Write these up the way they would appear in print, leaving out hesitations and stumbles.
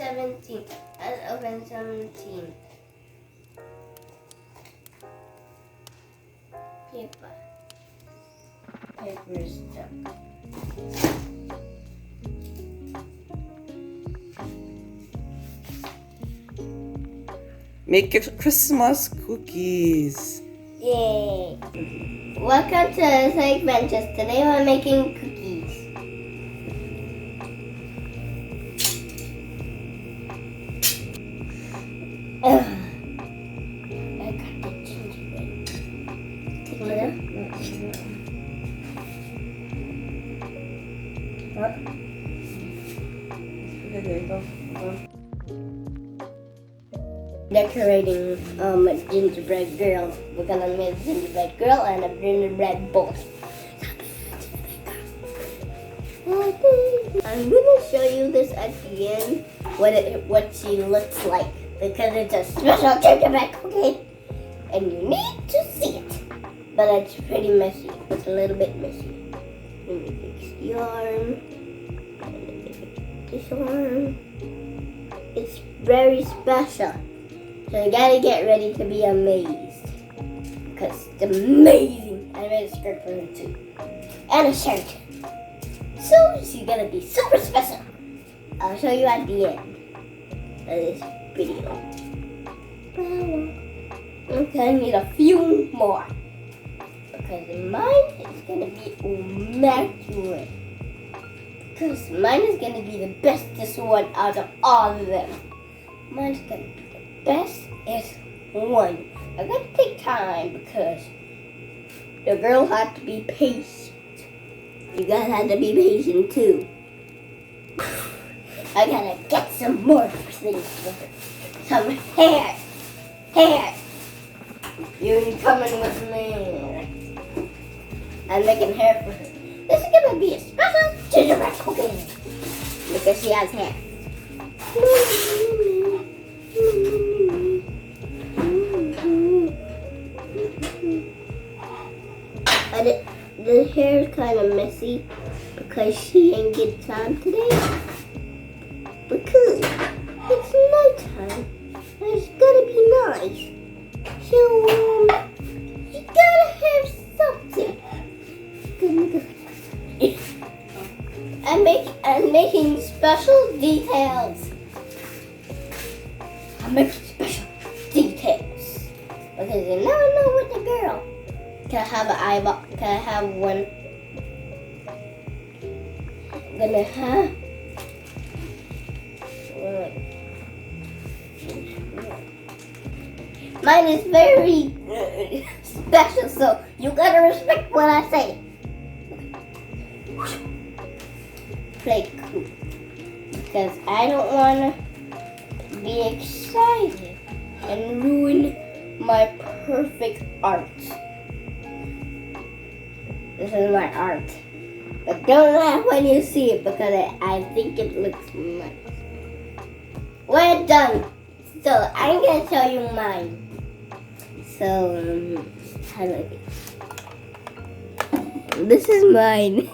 17. Let's open 17. Paper. Paper is stuck. Make your Christmas cookies. Yay! Welcome to Snake Adventures. Today we're making cookies. Ugh. I got the gingerbread. Take a little. What? Okay, there you go. Decorating a gingerbread girl. We're gonna make a gingerbread girl and a gingerbread boy. I'm gonna show you this at the end, what she looks like, because it's a special gingerbread cookie and you need to see it. But it's pretty messy. It's a little bit messy. Let me fix the arm. And let me fix this arm. It's very special. So you gotta get ready to be amazed. Because it's amazing. I made a skirt for her too. And a shirt. So she's gonna be super special. I'll show you at the end of this video. Okay, I need a few more. Because mine is gonna be immaculate. Because mine is gonna be the bestest one out of all of them. Mine's gonna be best is one. I gotta take time because the girl had to be patient. You guys had to be patient too. I gotta get some more things for her. Some hair. Hair. You're coming with me. I'm making hair for her. This is gonna be a special gingerbread cookie. Because she has hair. The hair is kind of messy because she ain't get time today. Because it's nighttime and it's gotta be nice. So you gotta have something. I'm making special details. I'm making special details because you never know with the girl. Can I have an eyeball? Can I have one? I'm gonna have. Mine is very special, so you gotta respect what I say. Play cool. Because I don't wanna be excited and ruin my perfect art. This is my art. But don't laugh when you see it because I think it looks nice. We're done. So I'm gonna show you mine. So how do I do? This is mine.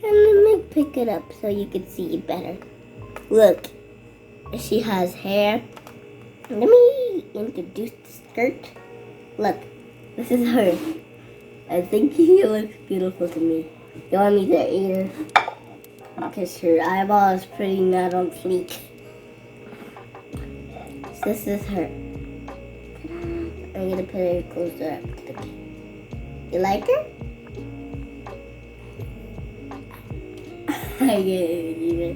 And let me pick it up so you can see it better. Look, she has hair. Let me introduce the skirt. Look, this is her. I think she looks beautiful to me. You want me to eat her? Because her eyeball is pretty not on fleek. So this is her. I'm gonna put her closer up to the camera. You like her? I get it.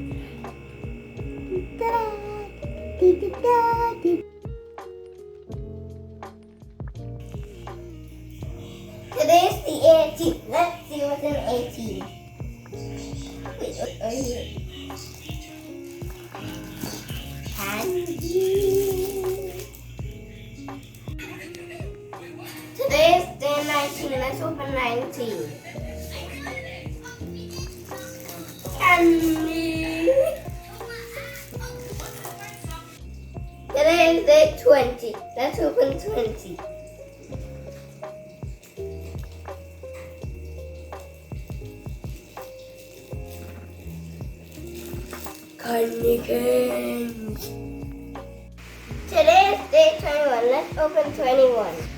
Today's the 18th. Let's see what's in 18. Wait, what are you? Candy. Today's day 19. Let's open 19. Candy. Today is day 20. Let's open 20. candy canes. Today is day 21. Let's open 21.